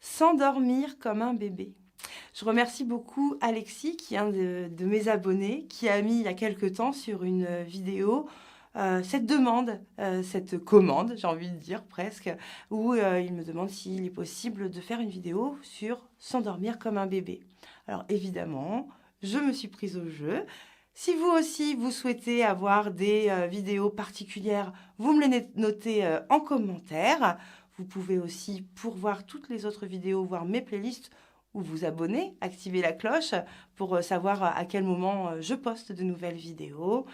S'endormir comme un bébé. Je remercie beaucoup Alexis, qui est un de mes abonnés, qui a mis il y a quelque temps sur une vidéo cette demande, cette commande, j'ai envie de dire presque, où il me demande s'il est possible de faire une vidéo sur s'endormir comme un bébé. Alors évidemment, je me suis prise au jeu. Si vous aussi, vous souhaitez avoir des vidéos particulières, vous me les notez en commentaire. Vous pouvez aussi, pour voir toutes les autres vidéos, voir mes playlists, ou vous abonner, activer la cloche pour savoir à quel moment je poste de nouvelles vidéos.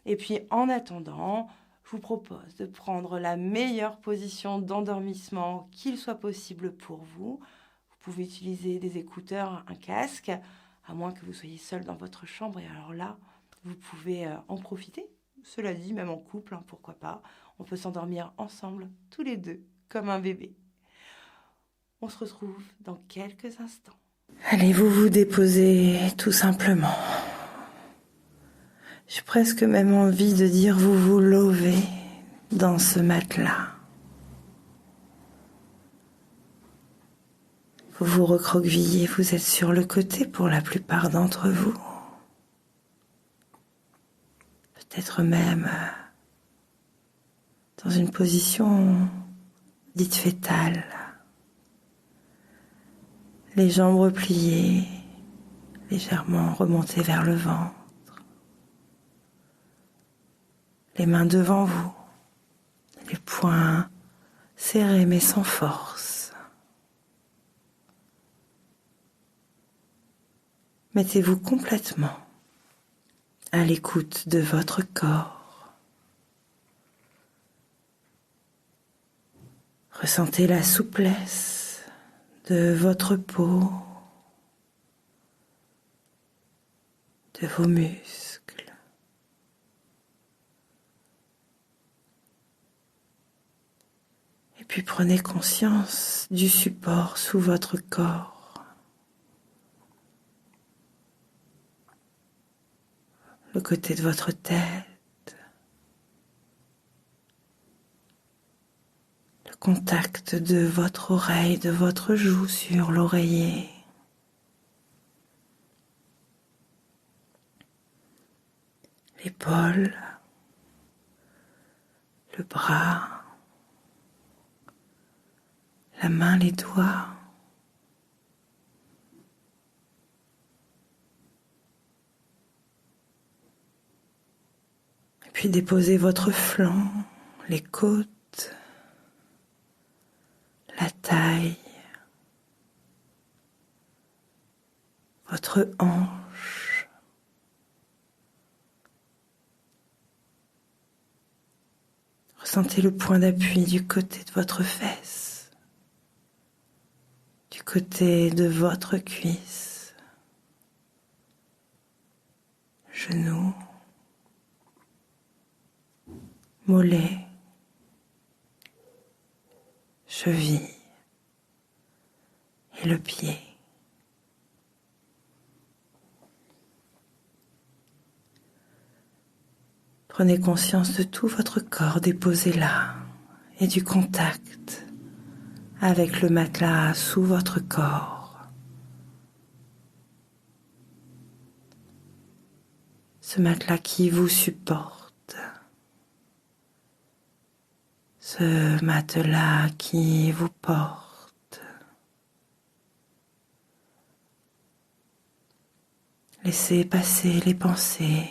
Et puis en attendant, je vous propose de prendre la meilleure position d'endormissement qu'il soit possible pour vous. Vous pouvez utiliser des écouteurs, un casque, à moins que vous soyez seul dans votre chambre. Et alors là, vous pouvez en profiter. Cela dit, même en couple, hein, pourquoi pas. On peut s'endormir ensemble, tous les deux, comme un bébé. On se retrouve dans quelques instants. Allez, vous vous déposez tout simplement. J'ai presque même envie de dire vous vous lovez dans ce matelas. Vous vous recroquevillez, vous êtes sur le côté pour la plupart d'entre vous. Peut-être même dans une position dite fétale. Les jambes repliées, légèrement remontées vers le ventre. Les mains devant vous, les poings serrés mais sans force. Mettez-vous complètement à l'écoute de votre corps. Ressentez la souplesse de votre peau, de vos muscles. Et puis prenez conscience du support sous votre corps. Le côté de votre tête, le contact de votre oreille, de votre joue sur l'oreiller. L'épaule, le bras, la main, les doigts. Et puis déposez votre flanc, les côtes, la taille, votre hanche. Ressentez le point d'appui du côté de votre fesse, du côté de votre cuisse, genou, mollet, cheville et le pied. Prenez conscience de tout votre corps déposé là et du contact avec le matelas sous votre corps. Ce matelas qui vous supporte. Ce matelas qui vous porte. Laissez passer les pensées.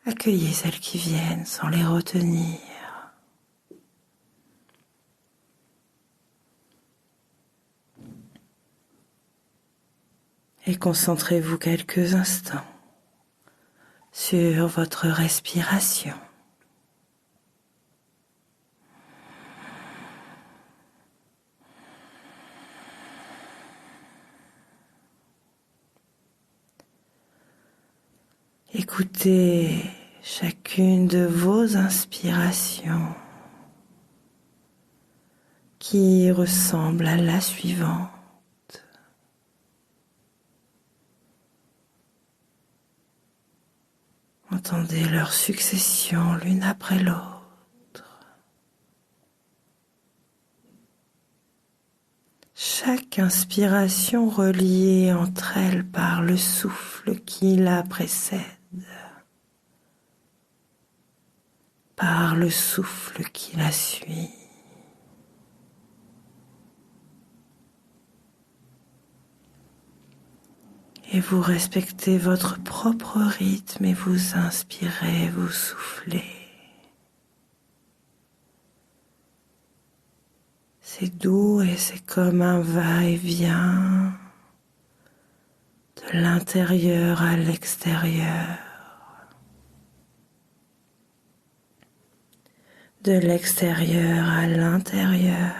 Accueillez celles qui viennent sans les retenir. Et concentrez-vous quelques instants sur votre respiration. Écoutez chacune de vos inspirations qui ressemble à la suivante. Entendez leur succession l'une après l'autre. Chaque inspiration reliée entre elles par le souffle qui la précède, par le souffle qui la suit. Et vous respectez votre propre rythme et vous inspirez, vous soufflez. C'est doux et c'est comme un va-et-vient de l'intérieur à l'extérieur, de l'extérieur à l'intérieur.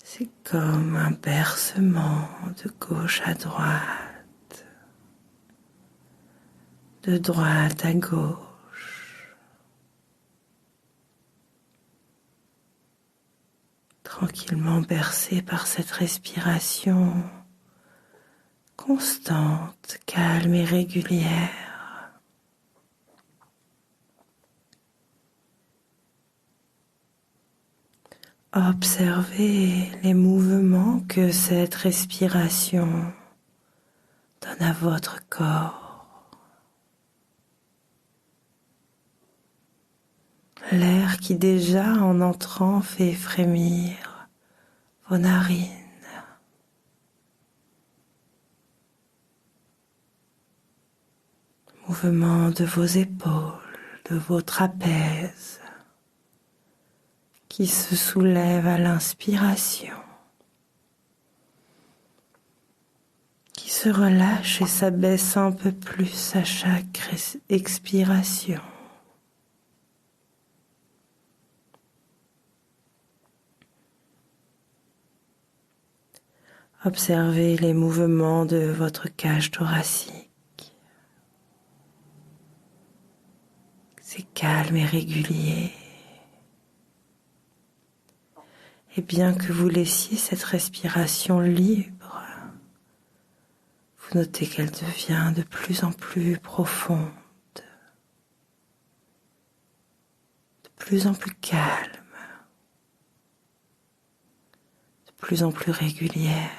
C'est comme un bercement de gauche à droite, de droite à gauche. Tranquillement bercé par cette respiration constante, calme et régulière. Observez les mouvements que cette respiration donne à votre corps. L'air qui déjà en entrant fait frémir vos narines. Mouvement de vos épaules, de vos trapèzes qui se soulèvent à l'inspiration, qui se relâchent et s'abaissent un peu plus à chaque expiration. Observez les mouvements de votre cage thoracique. C'est calme et régulier. Et bien que vous laissiez cette respiration libre, vous notez qu'elle devient de plus en plus profonde, de plus en plus calme, de plus en plus régulière.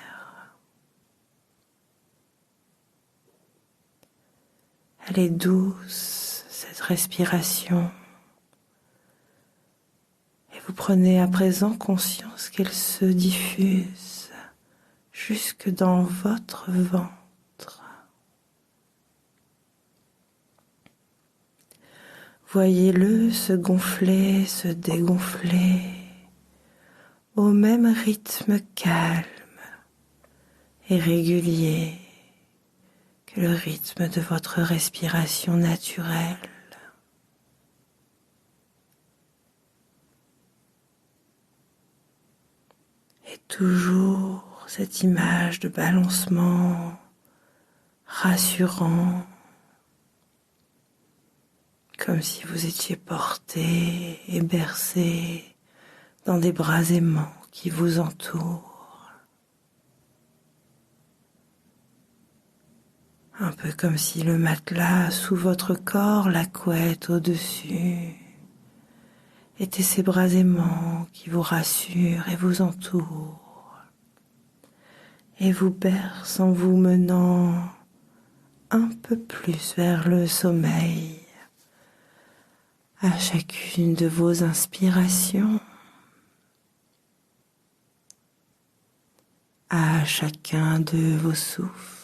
Elle est douce, cette respiration. Et vous prenez à présent conscience qu'elle se diffuse jusque dans votre ventre. Voyez-le se gonfler, se dégonfler au même rythme calme et régulier que le rythme de votre respiration naturelle. Et toujours cette image de balancement rassurant, comme si vous étiez porté et bercé dans des bras aimants qui vous entourent. Un peu comme si le matelas sous votre corps, la couette au-dessus, étaient ces bras aimants qui vous rassurent et vous entourent et vous bercent en vous menant un peu plus vers le sommeil à chacune de vos inspirations, à chacun de vos souffles.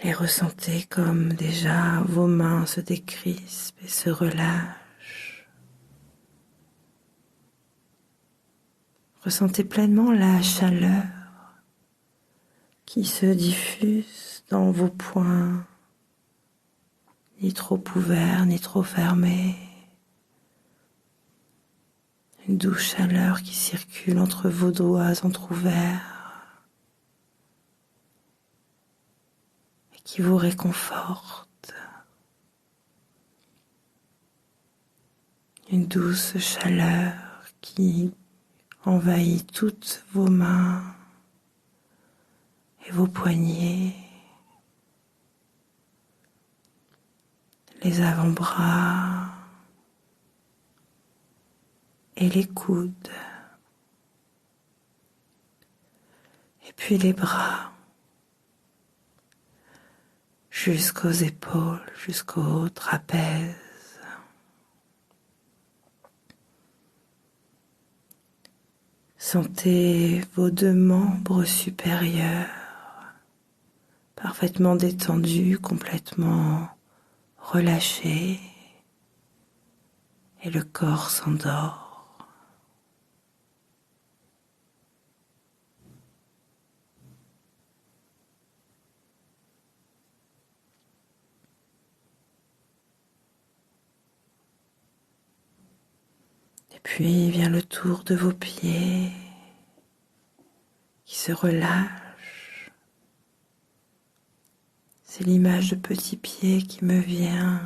Et ressentez comme déjà vos mains se décrispent et se relâchent. Ressentez pleinement la chaleur qui se diffuse dans vos poings, ni trop ouverts, ni trop fermés. Une douce chaleur qui circule entre vos doigts entr'ouverts et qui vous réconforte. Une douce chaleur qui envahit toutes vos mains et vos poignets, les avant-bras et les coudes, et puis les bras jusqu'aux épaules, jusqu'au trapèze. Sentez vos 2 membres supérieurs parfaitement détendus, complètement relâchés, et le corps s'endort. Et puis vient le tour de vos pieds qui se relâchent. C'est l'image de petits pieds qui me vient.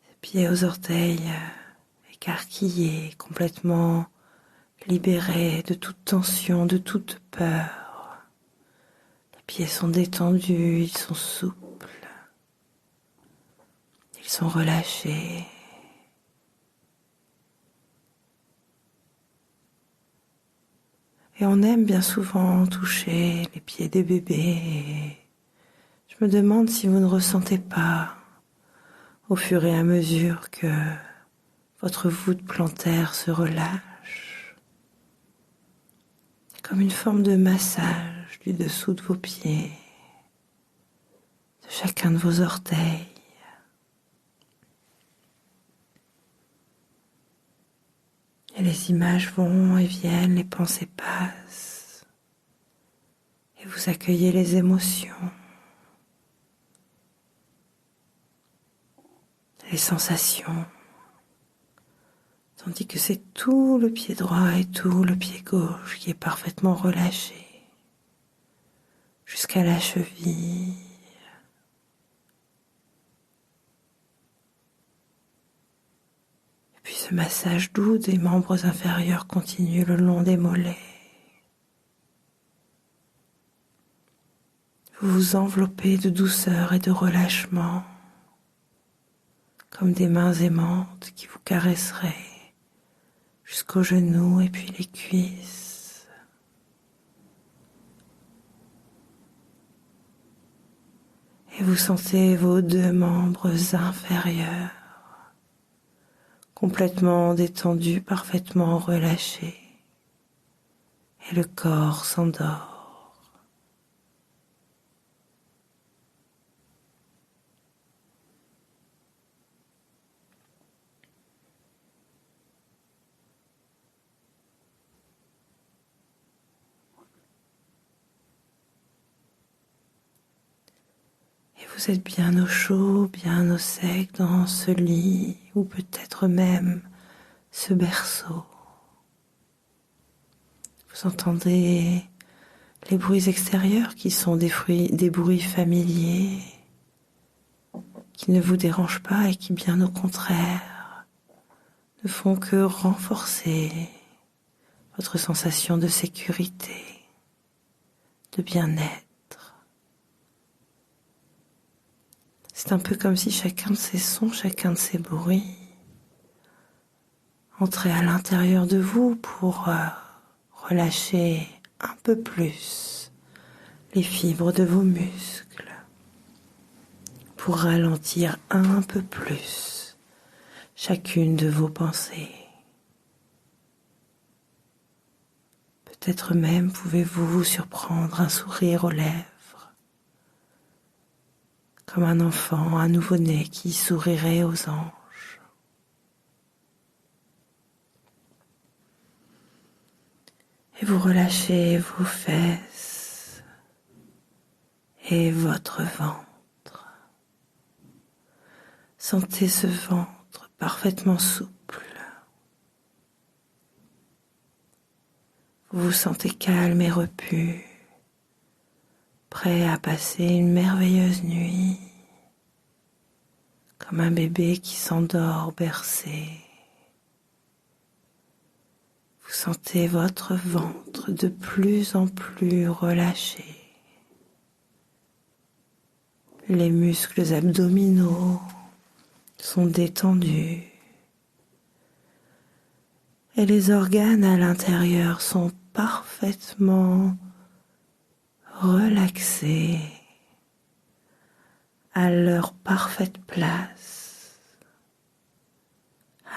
Ces pieds aux orteils écarquillés, complètement libérés de toute tension, de toute peur. Les pieds sont détendus, ils sont souples, ils sont relâchés. Et on aime bien souvent toucher les pieds des bébés. Je me demande si vous ne ressentez pas, au fur et à mesure que votre voûte plantaire se relâche, comme une forme de massage du dessous de vos pieds, de chacun de vos orteils. Et les images vont et viennent, les pensées passent, et vous accueillez les émotions, les sensations, tandis que c'est tout le pied droit et tout le pied gauche qui est parfaitement relâché jusqu'à la cheville. Et puis ce massage doux des membres inférieurs continue le long des mollets. Vous vous enveloppez de douceur et de relâchement, comme des mains aimantes qui vous caresseraient jusqu'aux genoux et puis les cuisses. Et vous sentez vos 2 membres inférieurs complètement détendus, parfaitement relâchés, et le corps s'endort. Et vous êtes bien au chaud, bien au sec dans ce lit, ou peut-être même ce berceau. Vous entendez les bruits extérieurs qui sont des bruits familiers, qui ne vous dérangent pas et qui, bien au contraire, ne font que renforcer votre sensation de sécurité, de bien-être. C'est un peu comme si chacun de ces sons, chacun de ces bruits entrait à l'intérieur de vous pour relâcher un peu plus les fibres de vos muscles, pour ralentir un peu plus chacune de vos pensées. Peut-être même pouvez-vous vous surprendre un sourire aux lèvres, comme un enfant, un nouveau-né qui sourirait aux anges. Et vous relâchez vos fesses et votre ventre. Sentez ce ventre parfaitement souple. Vous vous sentez calme et repu, prêt à passer une merveilleuse nuit, comme un bébé qui s'endort bercé. Vous sentez votre ventre de plus en plus relâché. Les muscles abdominaux sont détendus et les organes à l'intérieur sont parfaitement relaxés à leur parfaite place,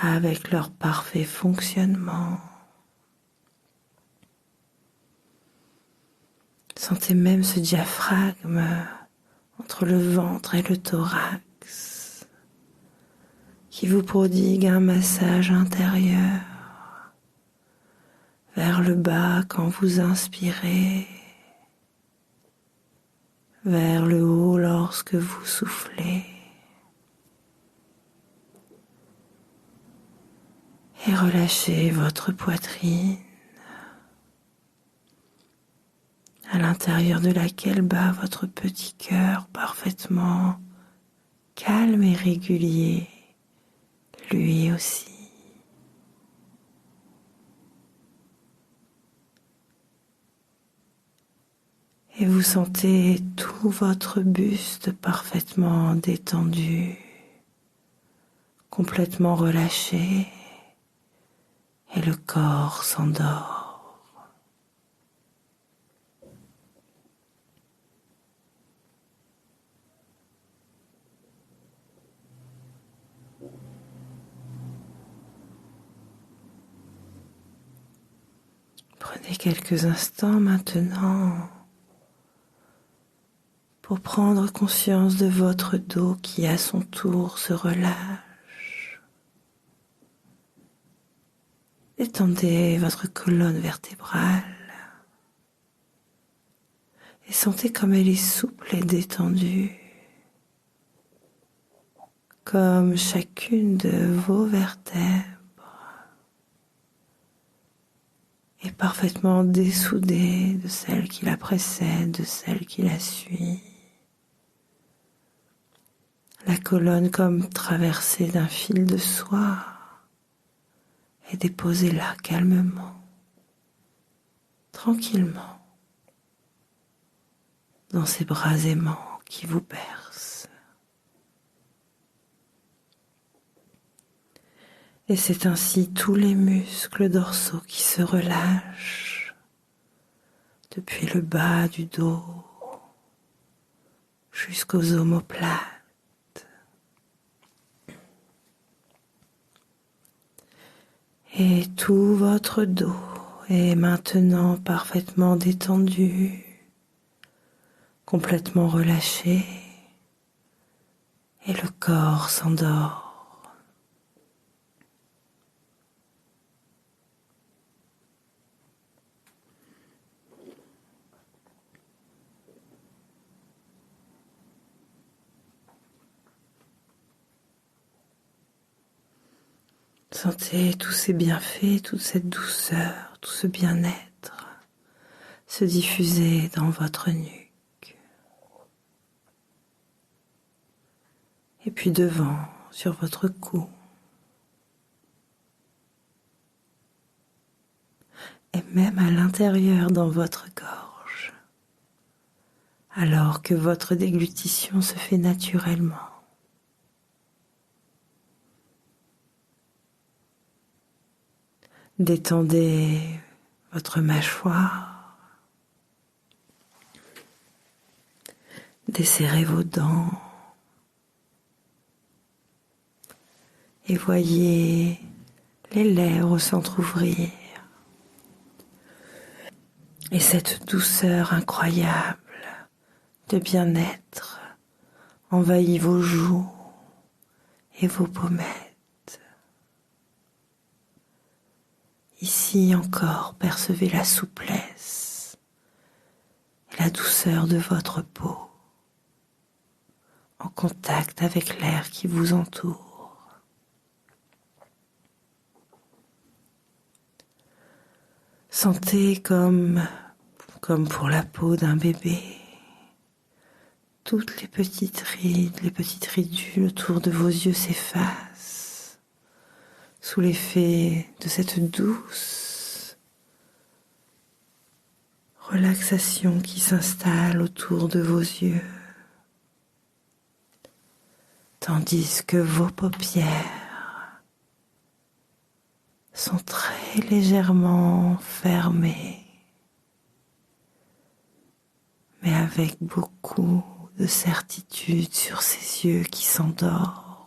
avec leur parfait fonctionnement. Sentez même ce diaphragme entre le ventre et le thorax qui vous prodigue un massage intérieur vers le bas quand vous inspirez, vers le haut lorsque vous soufflez. Et relâchez votre poitrine à l'intérieur de laquelle bat votre petit cœur parfaitement calme et régulier, lui aussi. Et vous sentez tout votre buste parfaitement détendu, complètement relâché, et le corps s'endort. Prenez quelques instants maintenant pour prendre conscience de votre dos qui à son tour se relâche. Étendez votre colonne vertébrale et sentez comme elle est souple et détendue, comme chacune de vos vertèbres est parfaitement dessoudée de celle qui la précède, de celle qui la suit. La colonne comme traversée d'un fil de soie est déposée là calmement, tranquillement, dans ces bras aimants qui vous bercent. Et c'est ainsi tous les muscles dorsaux qui se relâchent depuis le bas du dos jusqu'aux omoplates. Et tout votre dos est maintenant parfaitement détendu, complètement relâché, et le corps s'endort. Sentez tous ces bienfaits, toute cette douceur, tout ce bien-être se diffuser dans votre nuque. Et puis devant, sur votre cou. Et même à l'intérieur dans votre gorge, alors que votre déglutition se fait naturellement. Détendez votre mâchoire, desserrez vos dents et voyez les lèvres s'entr'ouvrir. Et cette douceur incroyable de bien-être envahit vos joues et vos pommettes. Ici encore, percevez la souplesse et la douceur de votre peau en contact avec l'air qui vous entoure. Sentez comme pour la peau d'un bébé, toutes les petites rides, les petites ridules autour de vos yeux s'effacent sous l'effet de cette douce relaxation qui s'installe autour de vos yeux. tandis que vos paupières sont très légèrement fermées, mais avec beaucoup de certitude sur ces yeux qui s'endorment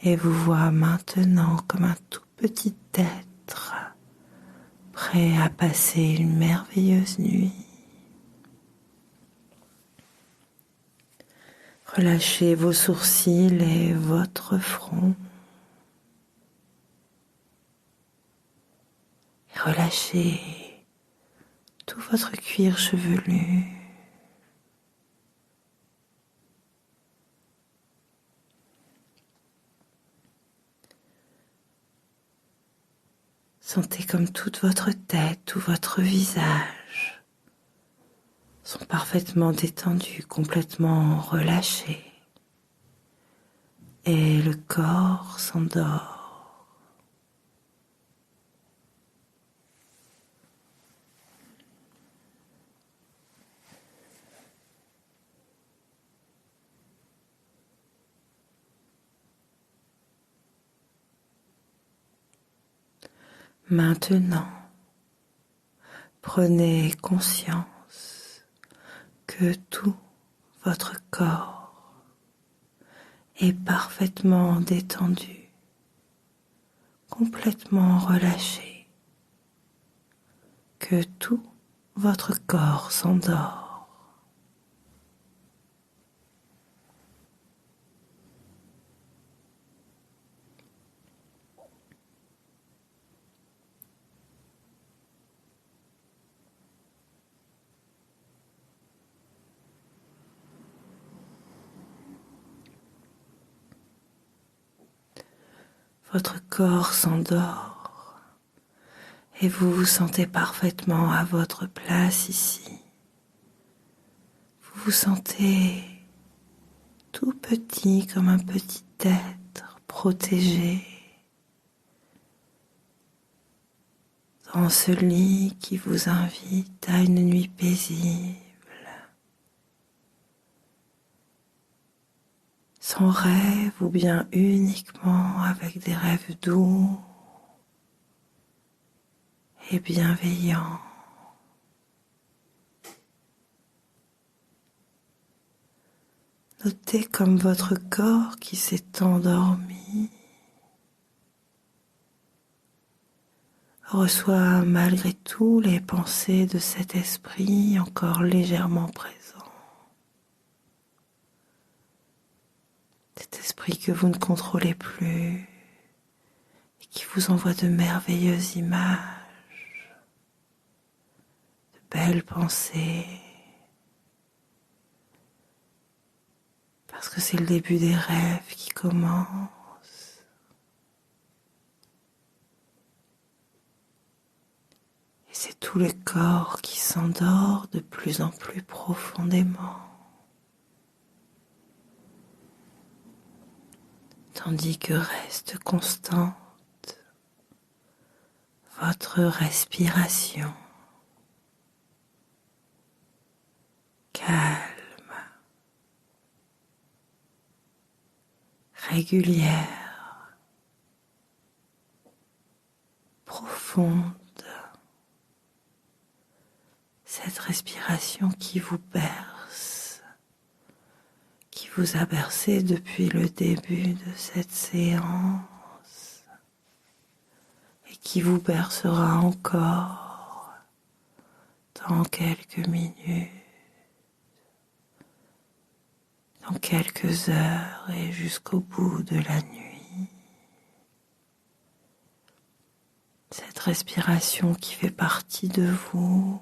et vous voient maintenant comme un tout petit être prêt à passer une merveilleuse nuit. Relâchez vos sourcils et votre front. Et relâchez tout votre cuir chevelu. Sentez comme toute votre tête, tout votre visage sont parfaitement détendus, complètement relâchés. Et le corps s'endort. Maintenant, prenez conscience que tout votre corps est parfaitement détendu, complètement relâché, que tout votre corps s'endort. Votre corps s'endort et vous vous sentez parfaitement à votre place ici. Vous vous sentez tout petit comme un petit être protégé dans ce lit qui vous invite à une nuit paisible, sans rêve ou bien uniquement avec des rêves doux et bienveillants. Notez comme votre corps qui s'est endormi reçoit malgré tout les pensées de cet esprit encore légèrement présent. Cet esprit que vous ne contrôlez plus et qui vous envoie de merveilleuses images, de belles pensées, parce que c'est le début des rêves qui commence. Et c'est tout le corps qui s'endort de plus en plus profondément. Tandis que reste constante votre respiration, calme, régulière, profonde, cette respiration qui vous berce, qui vous a bercé depuis le début de cette séance et qui vous bercera encore dans quelques minutes, dans quelques heures et jusqu'au bout de la nuit. Cette respiration qui fait partie de vous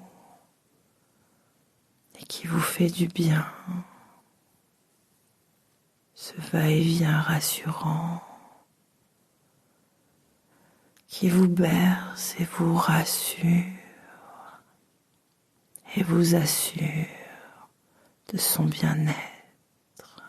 et qui vous fait du bien. Ce va-et-vient rassurant qui vous berce et vous rassure et vous assure de son bien-être.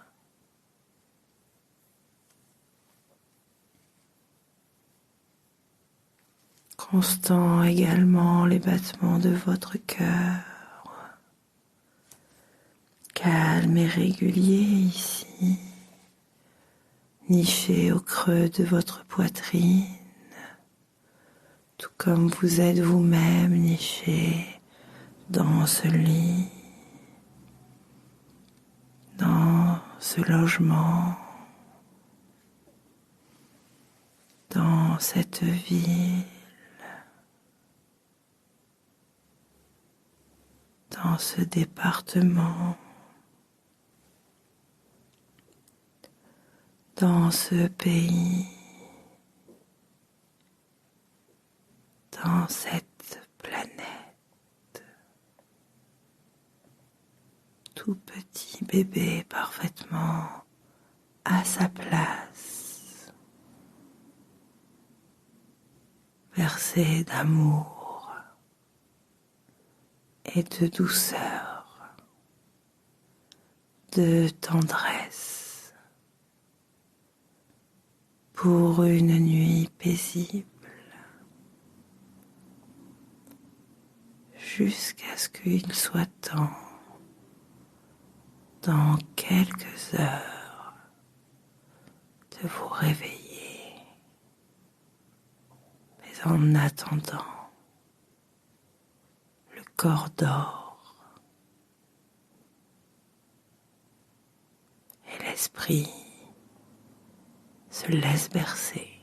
Constant également les battements de votre cœur, calme et régulier ici. vie, niché au creux de votre poitrine, tout comme vous êtes vous-même niché dans ce lit, dans ce logement, dans cette ville, dans ce département, dans ce pays, dans cette planète. Tout petit bébé parfaitement à sa place, bercé d'amour et de douceur, de tendresse, pour une nuit paisible, jusqu'à ce qu'il soit temps, dans quelques heures, de vous réveiller. Mais en attendant, le corps dort et l'esprit se laisse bercer.